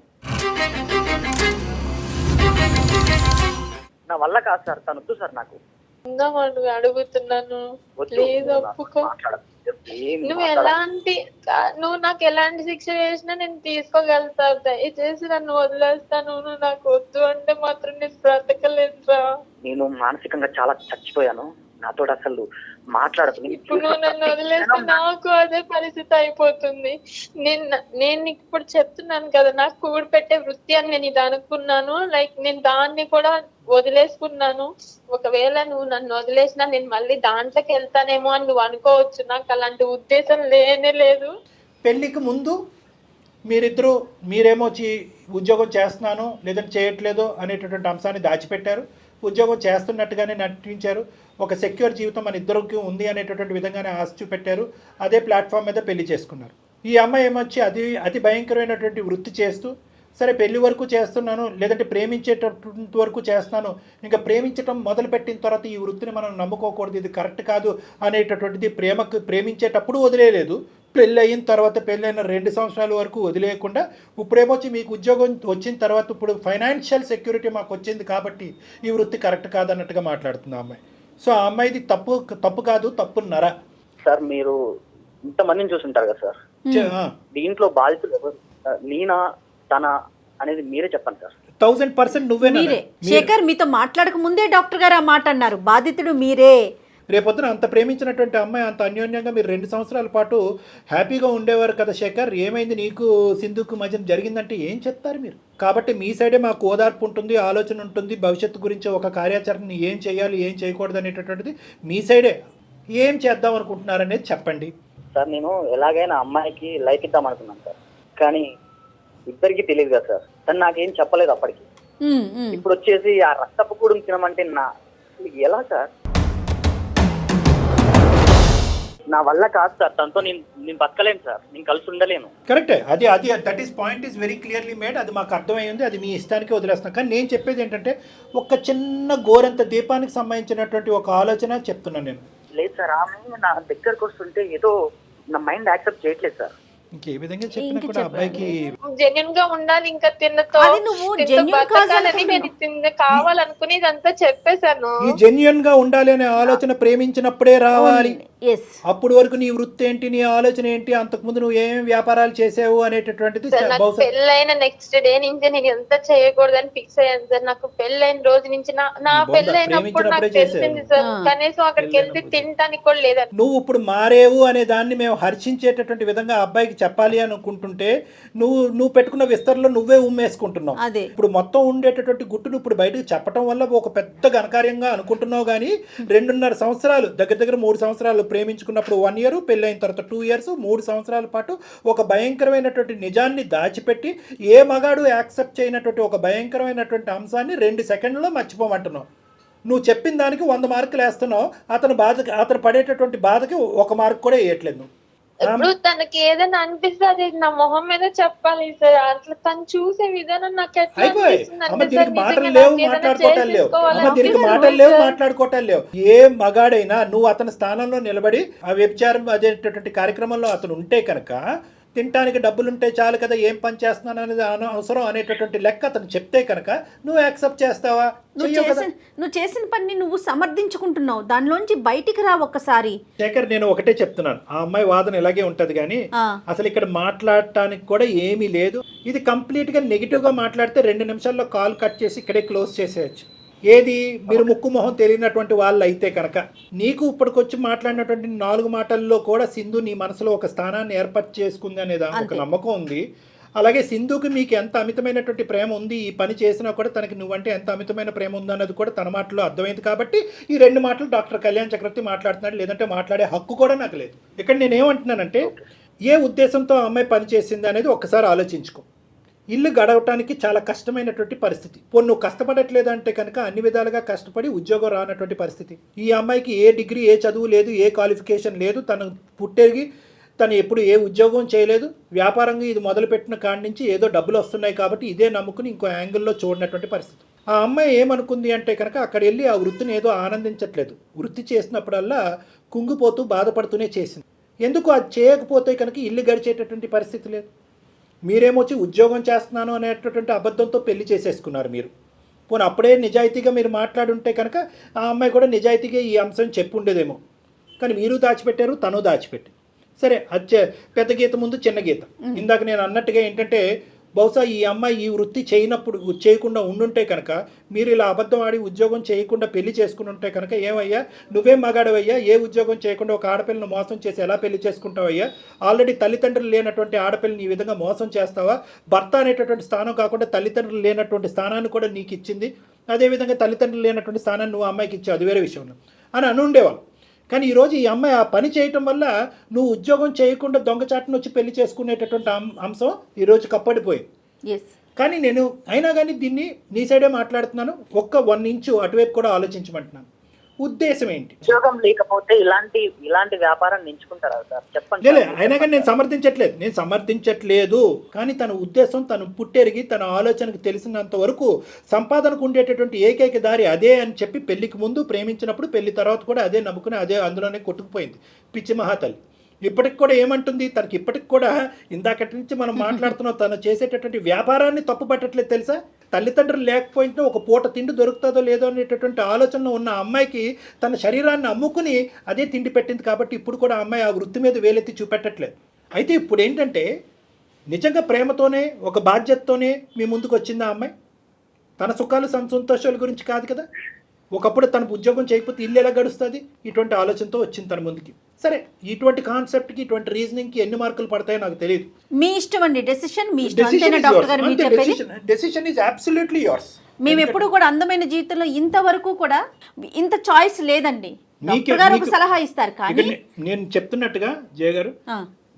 నా వల్ల కాదు సార్. తను వద్దు సార్ నాకు. అడుగుతున్నాను, లేదు ఒప్పుకో. నువ్వు నాకు ఎలాంటి శిక్ష చేసినా నేను తీసుకోగలుగుతా. దయచేసి నన్ను వదిలేస్తాను. నువ్వు నాకు వద్దు అంటే మాత్రం నేను బ్రతకలేదురా. నేను మానసికంగా చాలా చచ్చిపోయాను. నాతో అసలు మాట్లాడదు. ఇప్పుడు నువ్వు నన్ను వదిలేస్తే నాకు అదే పరిస్థితి అయిపోతుంది. నేను ఇప్పుడు చెప్తున్నాను కదా, నాకు కూడి పెట్టే వృత్తి అని నేను ఇది అనుకున్నాను. లైక్ నేను దాన్ని కూడా వదిలేసుకున్నాను. ఒకవేళ నువ్వు నన్ను వదిలేసినా నేను మళ్ళీ దాంట్లోకి వెళ్తానేమో అని నువ్వు అనుకోవచ్చు. నాకు అలాంటి ఉద్దేశం లేనే లేదు. పెళ్ళికి ముందు మీరేమో ఉద్యోగం చేస్తున్నాను లేదంటే చేయట్లేదు అనేటటువంటి అంశాన్ని దాచిపెట్టారు. ఉద్యోగం చేస్తున్నట్టుగానే నటించారు. ఒక సెక్యూర్ జీవితం మన ఇద్దరికి ఉంది అనేటటువంటి విధంగానే ఆశ చూపెట్టారు. అదే ప్లాట్ఫామ్ మీద పెళ్లి చేసుకున్నారు. ఈ అమ్మాయి ఏమొచ్చి అతి భయంకరమైనటువంటి వృత్తి చేస్తూ, సరే పెళ్లి వరకు చేస్తున్నాను లేదంటే ప్రేమించేటటువంటి వరకు చేస్తున్నాను, ఇంకా ప్రేమించటం మొదలుపెట్టిన తర్వాత ఈ వృత్తిని మనం నమ్ముకోకూడదు, ఇది కరెక్ట్ కాదు అనేటటువంటిది ప్రేమించేటప్పుడు వదిలేయలేదు. పెళ్ళి అయిన తర్వాత, పెళ్ళైన 2 సంవత్సరాల వరకు వదిలేయకుండా ఇప్పుడేమొచ్చి మీకు ఉద్యోగం వచ్చిన తర్వాత ఇప్పుడు ఫైనాన్షియల్ సెక్యూరిటీ మాకు వచ్చింది కాబట్టి ఈ వృత్తి కరెక్ట్ కాదన్నట్టుగా మాట్లాడుతుంది ఆ అమ్మాయి. సో ఆ అమ్మాయిది తప్పు కాదు, తప్పున్నర. సార్ మీరు ఇంతమందిని చూసుంటారు కదా సార్, ఆ, దీంట్లో బాధితులు ఎవరు? నేనా తన అనేది మీరే చెప్పండి సార్. 1000% నువ్వేనా? మీరే. శేఖర్ మీతో మాట్లాడక ముందే డాక్టర్ గారు ఆ మాట అన్నారు, బాధితుడు మీరే. రేపొద్దున అంత ప్రేమించినటువంటి అమ్మాయి అంత అన్యోన్యంగా మీరు 2 సంవత్సరాల పాటు హ్యాపీగా ఉండేవారు కదా శేఖర్, ఏమైంది నీకు సింధుకు మధ్య జరిగిందంటే ఏం చెప్తారు మీరు? కాబట్టి మీ సైడే మాకు ఓదార్పు ఉంటుంది, ఆలోచన ఉంటుంది, భవిష్యత్తు గురించి ఒక కార్యాచరణని ఏం చేయాలి ఏం చేయకూడదు అనేటటువంటిది మీ సైడే. ఏం చేద్దాం అనుకుంటున్నారనేది చెప్పండి సార్. నేను ఎలాగైనా అమ్మాయికి లైఫ్ ఇద్దాం అనుకున్నాను సార్, కానీ ఇద్దరికి తెలియదు కదా సార్. తను నాకేం చెప్పలేదు అప్పటికి. ఇప్పుడు వచ్చేసి ఆ రక్తపు కూడా తినమంటే ఎలా సార్? నా వల్ల కాదు సార్, తనతో నేను బతకలేను సార్, నేను కలిసి ఉండలేను. కరెక్టే, అది అది that is point is very clearly made. అది మాకు అర్థమైంది, అది మీ ఇష్టానికి వదిలేస్తున్నాం. కానీ నేను చెప్పేది ఏంటంటే ఒక చిన్న గోరంత దీపానికి సంబంధించినటువంటి ఒక ఆలోచన చెప్తున్నాను నేను. లేదు సార్, ఆమె నా దగ్గరకు వస్తుంటే ఏదో నా మైండ్ యాక్సెప్ట్ చేయట్లేదు సార్. ఇంకే విధంగా చెప్పినా కూడా అబ్బాయికి జెన్యున్ గా ఉండాలి, ఇంకా తిన్నతో అది నువ్వు genuine బతకాలని నేను కావాలనుకుని ఇదంతా చెప్పేశాను. ఈ జెన్యున్ గా ఉండాలి అనే ఆలోచన ప్రేమించినప్పుడే రావాలి. ఎస్. అప్పుడు వరకు నీ వృత్తి ఏంటి, నీ ఆలోచన ఏంటి, అంతకుముందు నువ్వు ఏం వ్యాపారాలు చేసావు అనేటటువంటిది నాకు పెళ్ళైన నెక్స్ట్ డే నుంచి నేను ఎంత చేయకూడదని ఫిక్స్ అయ్యాను సార్. నాకు పెళ్ళైన రోజు నుంచి నా పెళ్ళైనప్పుడు నాకు తెలిసింది సార్, కనీసం అక్కడికి వెళ్తే తినడానికి కూడా లేదని. నువ్వు ఇప్పుడు మారేవు అనే దాన్ని మేము హర్షించేటటువంటి విధంగా అబ్బాయికి చెప్పాలి అనుకుంటుంటే నువ్వు పెట్టుకున్న విస్తరణలో నువ్వే ఉమ్మేసుకుంటున్నావు. అదే ఇప్పుడు మొత్తం ఉండేటటువంటి గుట్టును ఇప్పుడు బయటకు చెప్పడం వల్ల ఒక పెద్ద ఘనకార్యంగా అనుకుంటున్నావు. కానీ 2.5 సంవత్సరాలు దగ్గర 3 సంవత్సరాలు ప్రేమించుకున్నప్పుడు 1 year, పెళ్ళైన తర్వాత 2 years, 3 సంవత్సరాల పాటు ఒక భయంకరమైనటువంటి నిజాన్ని దాచిపెట్టి ఏ మగాడు యాక్సెప్ట్ చేయనటువంటి ఒక భయంకరమైనటువంటి అంశాన్ని 2 సెకండ్లలో మర్చిపోమంటున్నావు. నువ్వు చెప్పిన దానికి 100 మార్కులు వేస్తున్నావు, అతను పడేటటువంటి బాధకి 1 మార్క్ కూడా వేయట్లేదు నువ్వు. ఇప్పుడు తనకి ఏదైనా అనిపిస్తే అది నా మొహం మీద చెప్పాలి సార్. అట్లా తను చూసే విధానం నాకు ఎట్లా అనిపిస్తుంది అంటే దీనికి మాటలు లేవు, మాట్లాడుకోవటాలు లేవు. దీనికి మాటలు లేవు, మాట్లాడుకోవటాలు లేవు. ఏ మగాడైనా నువ్వు అతని స్థానంలో నిలబడి ఆ వ్యభిచారం అదేటటువంటి కార్యక్రమంలో అతను ఉంటే కనుక తినడానికి డబ్బులుంటే చాలు కదా, ఏం పని చేస్తున్నాను అనేది అవసరం అనేటటువంటి లెక్క అతను చెప్తే కనుక నువ్వు యాక్సెప్ట్ చేస్తావా? నువ్వు చేసిన పని నువ్వు సమర్థించుకుంటున్నావు, దానిలోంచి బయటికి రా ఒక్కసారి. శేఖర్, నేను ఒకటే చెప్తున్నాను, ఆ అమ్మాయి వాదన ఇలాగే ఉంటది కానీ అసలు ఇక్కడ మాట్లాడటానికి కూడా ఏమీ లేదు. ఇది కంప్లీట్ గా నెగిటివ్ గా మాట్లాడితే 2 నిమిషాల్లో కాల్ కట్ చేసి ఇక్కడే క్లోజ్ చేసేయచ్చు. ఏది మీరు ముక్కు మొహం తెలియనటువంటి వాళ్ళు అయితే కనుక నీకు ఇప్పటికొచ్చి మాట్లాడినటువంటి 4 మాటల్లో కూడా సింధు నీ మనసులో ఒక స్థానాన్ని ఏర్పాటు చేసుకుంది అనేది ఒక నమ్మకం ఉంది. అలాగే సింధుకి మీకు ఎంత అమితమైనటువంటి ప్రేమ ఉంది, ఈ పని చేసినా కూడా తనకి నువ్వంటే ఎంత అమితమైన ప్రేమ ఉంది అన్నది కూడా తన మాటలో అర్థమైంది. కాబట్టి ఈ 2 మాటలు డాక్టర్ కళ్యాణ్ చక్రవర్తి మాట్లాడుతున్నాడు, లేదంటే మాట్లాడే హక్కు కూడా నాకు లేదు. ఇక్కడ నేనేమంటున్నానంటే ఏ ఉద్దేశంతో ఆ అమ్మాయి పని చేసింది అనేది ఒక్కసారి ఆలోచించుకో. ఇల్లు గడవటానికి చాలా కష్టమైనటువంటి పరిస్థితి. నువ్వు కష్టపడట్లేదు అంటే కనుక అన్ని విధాలుగా కష్టపడి ఉద్యోగం రానటువంటి పరిస్థితి. ఈ అమ్మాయికి ఏ డిగ్రీ, ఏ చదువు లేదు, ఏ క్వాలిఫికేషన్ లేదు, తను పుట్టేగి తను ఎప్పుడు ఏ ఉద్యోగం చేయలేదు. వ్యాపారంగా ఇది మొదలుపెట్టిన కాడి నుంచి ఏదో డబ్బులు వస్తున్నాయి కాబట్టి ఇదే నమ్ముకుని ఇంకో యాంగిల్లో చూడనటువంటి పరిస్థితి. ఆ అమ్మాయి ఏమనుకుంది అంటే కనుక అక్కడ వెళ్ళి ఆ వృత్తిని ఏదో ఆనందించట్లేదు. వృత్తి చేసినప్పుడల్లా కుంగిపోతూ బాధపడుతూనే చేసింది. ఎందుకు అది చేయకపోతే కనుక ఇల్లు గడిచేటటువంటి పరిస్థితి లేదు. మీరేమొచ్చి ఉద్యోగం చేస్తున్నాను అనేటటువంటి అబద్ధంతో పెళ్లి చేసేసుకున్నారు మీరు. పోనీ అప్పుడే నిజాయితీగా మీరు మాట్లాడుంటే కనుక ఆ అమ్మాయి కూడా నిజాయితీగా ఈ అంశం చెప్పి ఉండేదేమో. కానీ మీరు దాచిపెట్టారు, తను దాచిపెట్టి. సరే, అది పెద్ద గీత ముందు చిన్న గీత. ఇందాక నేను అన్నట్టుగా ఏంటంటే బహుశా ఈ అమ్మాయి ఈ వృత్తి చేయకుండా ఉండుంటే కనుక మీరు ఇలా అబద్ధం ఆడి ఉద్యోగం చేయకుండా పెళ్లి చేసుకుని ఉంటే కనుక ఏమయ్యా, నువ్వేం మగాడవయ్యా, ఏ ఉద్యోగం చేయకుండా ఒక ఆడపిల్లను మోసం చేసి ఎలా పెళ్లి చేసుకుంటావయ్యా? ఆల్రెడీ తల్లిదండ్రులు లేనటువంటి ఆడపిల్లని ఈ విధంగా మోసం చేస్తావా? భర్త అనేటటువంటి స్థానం కాకుండా తల్లిదండ్రులు లేనటువంటి స్థానాన్ని కూడా నీకు ఇచ్చింది, అదేవిధంగా తల్లిదండ్రులు లేనటువంటి స్థానాన్ని నువ్వు అమ్మాయికి ఇచ్చావు, అది వేరే విషయం అని అనుండేవాళ్ళు. కానీ ఈరోజు ఈ అమ్మాయి ఆ పని చేయటం వల్ల నువ్వు ఉద్యోగం చేయకుండా దొంగచాటును వచ్చి పెళ్లి చేసుకునేటటువంటి అంశం ఈరోజు కప్పడిపోయింది. కానీ నేను అయినా కానీ దీన్ని నీ సైడే మాట్లాడుతున్నాను. 1 ఇంచు అటువైపు కూడా ఆలోచించమంటున్నాను. ఉద్దేశం ఏంటి? ఉద్యోగం లేకపోతే ఇలాంటి వ్యాపారాన్ని ఎంచుకుంటారా సార్? చెప్పండి. అయినా కానీ నేను సమర్థించట్లేదు. కానీ తన ఉద్దేశం, తను పుట్టెరిగి తన ఆలోచనకు తెలిసినంత వరకు సంపాదనకు ఉండేటటువంటి ఏకైక దారి అదే అని చెప్పి పెళ్లికి ముందు ప్రేమించినప్పుడు, పెళ్లి తర్వాత కూడా అదే నమ్ముకుని అదే అందులోనే కొట్టుకుపోయింది పిచ్చి మహాతల్లి. ఇప్పటికి కూడా ఏమంటుంది, తనకి ఇప్పటికి కూడా ఇందాకటి నుంచి మనం మాట్లాడుతున్నాం, తను చేసేటటువంటి వ్యాపారాన్ని తప్పు పట్టట్లేదు తెలుసా? తల్లిదండ్రులు లేకపోయినా ఒక పూట తిండి దొరుకుతుందో లేదో అనేటటువంటి ఆలోచనలో ఉన్న అమ్మాయికి తన శరీరాన్ని అమ్ముకుని అదే తిండి పెట్టింది కాబట్టి ఇప్పుడు కూడా ఆ అమ్మాయి ఆ వృత్తి మీద వేలెత్తి చూపెట్టట్లేదు. అయితే ఇప్పుడు ఏంటంటే నిజంగా ప్రేమతోనే ఒక బాధ్యతతోనే మీ ముందుకు వచ్చింది ఆ అమ్మాయి. తన సుఖాలు సంతోషాల గురించి కాదు కదా. ఒకప్పుడు తన ఉద్యోగం చేయకపోతే ఇల్లు ఎలా గడుస్తుంది ఇటువంటి ఆలోచనతో వచ్చింది తన ముందుకి. సరే, ఇటువంటి కాన్సెప్ట్కి ఇటువంటి రీజనింగ్కి ఎన్ని మార్కులు పడతాయో నాకు తెలియదు. మీ ఇష్టం అండి, డెసిషన్ మీ ఇష్టం. అంతేనా డాక్టర్ గారు మీరు చెప్పేది? Decision is absolutely yours. మేము ఎప్పుడు కూడా అందమైన జీవితంలో ఇంతవరకు కూడా ఇంత చాయిస్ లేదండి. డాక్టర్ గారు ఒక సలహా ఇస్తారు కానీ నేను చెప్తున్నట్టుగా జయ గారు,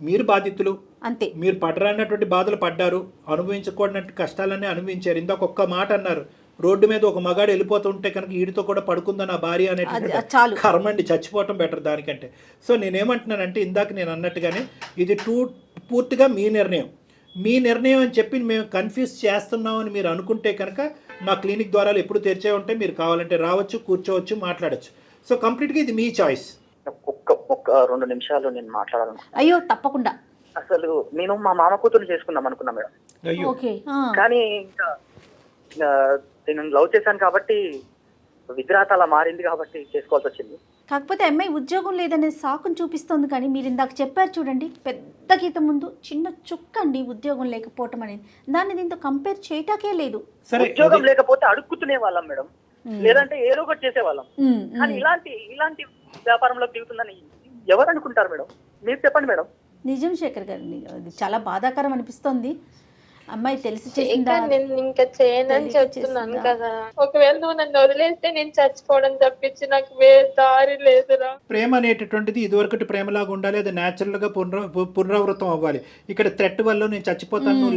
మీరు బాధితులు, అంతే. మీరు పడరానటువంటి బాధలు పడ్డారు, అనుభవించకూడనట్టు కష్టాలన్నీ అనుభవించారు. ఇందాక ఒక్క మాట అన్నారు, రోడ్డు మీద ఒక మగాడు వెళ్ళిపోతుంటే కనుక వీడితో కూడా పడుకుందని ఆ భార్య అనేటువంటి కర్మండి, చచ్చిపోవటం బెటర్ దానికంటే. సో నేనేమంటున్నానంటే ఇందాక నేను అన్నట్టుగానే ఇది పూర్తిగా మీ నిర్ణయం. మీ నిర్ణయం అని చెప్పి మేము కన్ఫ్యూజ్ చేస్తున్నామని మీరు అనుకుంటే కనుక నా క్లినిక్ ద్వారాలు ఎప్పుడు తెరిచే ఉంటాయి. మీరు కావాలంటే రావచ్చు, కూర్చోవచ్చు, మాట్లాడచ్చు. సో కంప్లీట్గా ఇది మీ చాయిస్. ఒక్క 2 నిమిషాలు నేను మాట్లాడాలను. అయ్యో తప్పకుండా. అసలు నేను మా మామ కూతురు చేసుకుందాం అనుకున్నా మేడం. కానీ ఇంకా నేను లవ్ చేశాను కాబట్టి విగ్రహత అలా మారింది కాబట్టి చేసుకోవాల్సి వచ్చింది. కాకపోతే అమ్మాయి ఉద్యోగం లేదనే సాకును చూపిస్తోంది. కానీ మీరు ఇందాక చెప్పారు చూడండి, పెద్ద గీత ముందు చిన్న చుక్క అండి ఉద్యోగం లేకపోవటం అనేది. దాన్ని దీంతో కంపేర్ చేయటాకే లేదు. ఉద్యోగం లేకపోతే అడుక్కుతునే వాళ్ళం మేడం, లేదంటే ఏదో ఒకటి చేసేవాళ్ళం. కానీ ఇలాంటి వ్యాపారంలో దిగుతుందని ఎవరు అనుకుంటారు మేడం? మీరు చెప్పండి మేడం. నిజం శేఖర్ గారు, అది చాలా బాధాకరం అనిపిస్తోంది. అమ్మాయి తెలిసి చేసిందా? నేను ఇంకా చేయనని చెప్తున్నాను కదా. ఒకవేళ నువ్వు నన్ను వదిలేస్తే నేను చచ్చిపోవడం తప్పించి నాకు వేరే దారి లేదురా. ప్రేమ అనేటటువంటిది ఇదివరకటి ప్రేమలాగా ఉండాలి, అది న్యాచురల్ గా పునరావృతం అవ్వాలి. ఇక్కడ థ్రెట్ వల్ల నేను చచ్చిపోతాను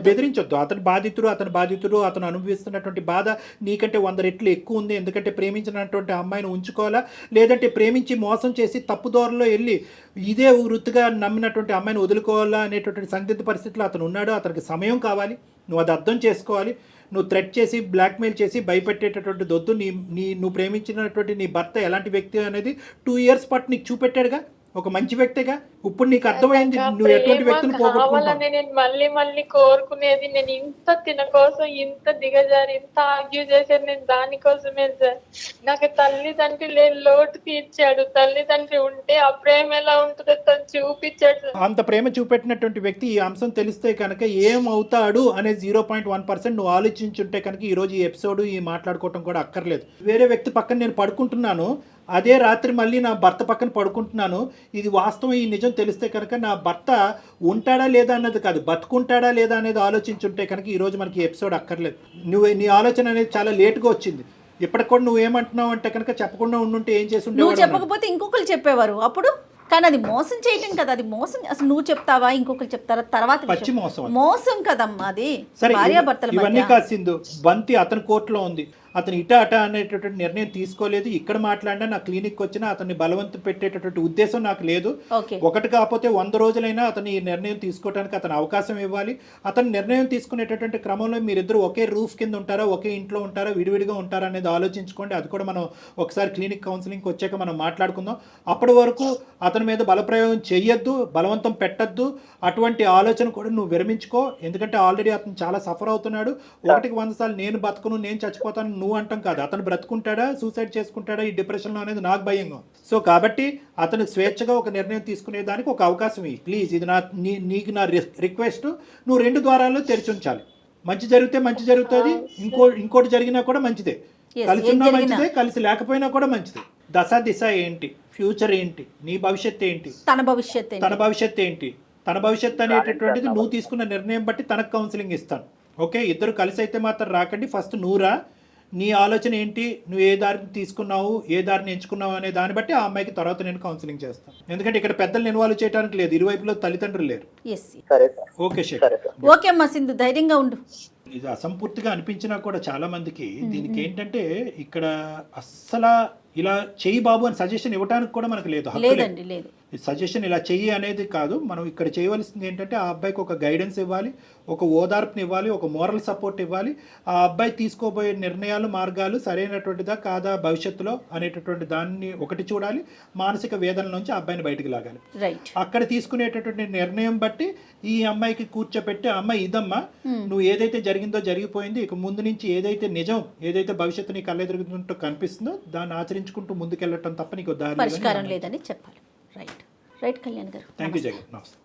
బెదిరించొద్దు. అతను బాధితుడు, అతను అనుభవిస్తున్నటువంటి బాధ నీకంటే 100 రెట్లు ఎక్కువ ఉంది. ఎందుకంటే ప్రేమించినటువంటి అమ్మాయిని ఉంచుకోవాలా, లేదంటే ప్రేమించి మోసం చేసి తప్పుదోరలో వెళ్ళి ఇదే వృత్తిగా నమ్మినటువంటి అమ్మాయిని వదులుకోవాలా అనేటటువంటి సందిగ్ధ పరిస్థితిలో అతను ఉన్నాడు. అతనికి సమయం కావాలి, నువ్వు అది అర్థం చేసుకోవాలి. నువ్వు థ్రెట్ చేసి బ్లాక్మెయిల్ చేసి భయపెట్టేటటువంటి దొద్దు. నువ్వు ప్రేమించినటువంటి నీ భర్త ఎలాంటి వ్యక్తి అనేది 2 years పాటు నీకు చూపెట్టాడుగా, ఒక మంచి వ్యక్తిగా. ఇప్పుడు నీకు అర్థమైంది నువ్వు ఎటువంటి వ్యక్తిని పోగొట్టుకుంటావు. నేను మళ్ళీ కోరుకునేది, నేను ఇంత తిన కోసం ఇంత దిగజారి ఇంత ఆర్గ్యూ చేసేది నేను దానికోసమే సార్. నాకు తల్లిదండ్రి లేని లోటు తీర్చాడు. తల్లిదండ్రి ఉంటే ఆ ప్రేమ ఎలా ఉంటుందో తను చూపించాడు. అంత ప్రేమ చూపెట్టినటువంటి వ్యక్తి ఈ అంశం తెలిస్తే కనుక ఏమవుతాడు అనే 0.1% నువ్వు ఆలోచించుంటే కనుక ఈరోజు ఈ ఎపిసోడ్ ఈ మాట్లాడుకోవటం కూడా అక్కర్లేదు. వేరే వ్యక్తి పక్కన నేను పడుకుంటున్నాను, అదే రాత్రి మళ్ళీ నా భర్త పక్కన పడుకుంటున్నాను. ఇది వాస్తవం, ఈ నిజం తెలిస్తే కనుక నా భర్త ఉంటాడా లేదా అన్నది కాదు, బతుకుంటాడా లేదా అనేది ఆలోచించుంటే కనుక ఈరోజు మనకి ఎపిసోడ్ అక్కర్లేదు. నీ ఆలోచన అనేది చాలా లేట్గా వచ్చింది. ఇప్పటికి కూడా నువ్వు ఏమంటున్నావు అంటే కనుక చెప్పకుండా ఉండుంటే ఏం చేసి ఉంటే, నువ్వు చెప్పకపోతే ఇంకొకరు చెప్పేవారు అప్పుడు. కానీ అది మోసం చేయటం కదా, అది మోసం. అసలు నువ్వు చెప్తావా, ఇంకొకరు చెప్తారా, తర్వాత పచ్చి మోసం కదమ్మా అది. సరే, భార్యాభర్తల ఇవన్నీ కాసిందు బంతి అతని కోర్టులో ఉంది. అతను అట అనేటటువంటి నిర్ణయం తీసుకోలేదు. ఇక్కడ మాట్లాడినా నా క్లినిక్ వచ్చినా అతన్ని బలవంతం పెట్టేటటువంటి ఉద్దేశం నాకు లేదు. ఒకటి కాకపోతే 100 రోజులైనా అతను ఈ నిర్ణయం తీసుకోవడానికి అతను అవకాశం ఇవ్వాలి. అతను నిర్ణయం తీసుకునేటటువంటి క్రమంలో మీరిద్దరు ఒకే రూఫ్ కింద ఉంటారా, ఒకే ఇంట్లో ఉంటారా, విడివిడిగా ఉంటారా అనేది ఆలోచించుకోండి. అది కూడా మనం ఒకసారి క్లినిక్ కౌన్సిలింగ్కి వచ్చాక మనం మాట్లాడుకుందాం. అప్పటి వరకు అతని మీద బలప్రయోగం చెయ్యొద్దు, బలవంతం పెట్టద్దు. అటువంటి ఆలోచన కూడా నువ్వు విరమించుకో. ఎందుకంటే ఆల్రెడీ అతను చాలా సఫర్ అవుతున్నాడు. 1కి 100 సార్లు నేను బతుకును, నేను చచ్చిపోతాను నువ్వు అంటాం కాదు. అతను బ్రతుకుంటాడా, సూసైడ్ చేసుకుంటాడా ఈ డిప్రెషన్లో అనేది నాకు భయంగా. సో కాబట్టి అతను స్వేచ్ఛగా ఒక నిర్ణయం తీసుకునే దానికి ఒక అవకాశం ఇవ్వు ప్లీజ్. ఇది నీకు నా రిక్వెస్ట్. నువ్వు 2 ద్వారాలు తెరిచి ఉంచాలి. మంచి జరిగితే మంచి జరుగుతుంది, ఇంకోటి జరిగినా కూడా మంచిదే. కలిసి ఉన్నా మంచిదే, కలిసి లేకపోయినా కూడా మంచిదే. దిశ ఏంటి, ఫ్యూచర్ ఏంటి, నీ భవిష్యత్తు ఏంటి, తన భవిష్యత్తు ఏంటి, తన భవిష్యత్తు అనేటటువంటిది నువ్వు తీసుకున్న నిర్ణయం బట్టి తనకు కౌన్సిలింగ్ ఇస్తాను. ఓకే, ఇద్దరు కలిసి అయితే మాత్రం రాకండి. ఫస్ట్ నువ్వురా, నీ ఆలోచన ఏంటి, నువ్వు ఏ దారిని తీసుకున్నావు, ఏ దారిని ఎంచుకున్నావు అనే దాన్ని బట్టి ఆ అమ్మాయికి తర్వాత నేను కౌన్సిలింగ్ చేస్తాను. ఎందుకంటే ఇక్కడ పెద్దలు ఇన్వాల్వ్ చేయడానికి లేదు, ఇరువైపులో తల్లిదండ్రులు లేరు. ఓకే శేఖర్, ఓకే అమ్మా సింధు, ధైర్యంగా ఉండు. ఇది అసంపూర్తిగా అనిపించినా కూడా చాలా మందికి దీనికి ఏంటంటే ఇక్కడ అస్సలు ఇలా చేయి బాబు అని సజెషన్ ఇవ్వడానికి కూడా మనకు లేదు, లేదండి లేదు. సజెషన్ ఇలా చెయ్యి అనేది కాదు. మనం ఇక్కడ చేయవలసింది ఏంటంటే ఆ అబ్బాయికి ఒక గైడెన్స్ ఇవ్వాలి, ఒక ఓదార్పుని ఇవ్వాలి, ఒక మోరల్ సపోర్ట్ ఇవ్వాలి. ఆ అబ్బాయి తీసుకోబోయే నిర్ణయాలు మార్గాలు సరైనటువంటిదా కాదా భవిష్యత్తులో అనేటటువంటి దాన్ని ఒకటి చూడాలి. మానసిక వేదన నుంచి ఆ అబ్బాయిని బయటకు లాగాలి. రైట్. అక్కడ తీసుకునేటటువంటి నిర్ణయం బట్టి ఈ అమ్మాయికి కూర్చోపెట్టి, అమ్మాయి ఇదమ్మా నువ్వు ఏదైతే జరిగిందో జరిగిపోయింది, ఇక ముందు నుంచి ఏదైతే నిజం, ఏదైతే భవిష్యత్తు నీ కళ్ళెదురుగుతుంటో కనిపిస్తుందో దాన్ని ఆచరించుకుంటూ ముందుకెళ్ళటం తప్ప నీకు దారి పరిష్కారం లేదని చెప్పాలి. రైట్. రైట్ కళ్యాణ్ గారు. Thank you Jagan. నమస్తే.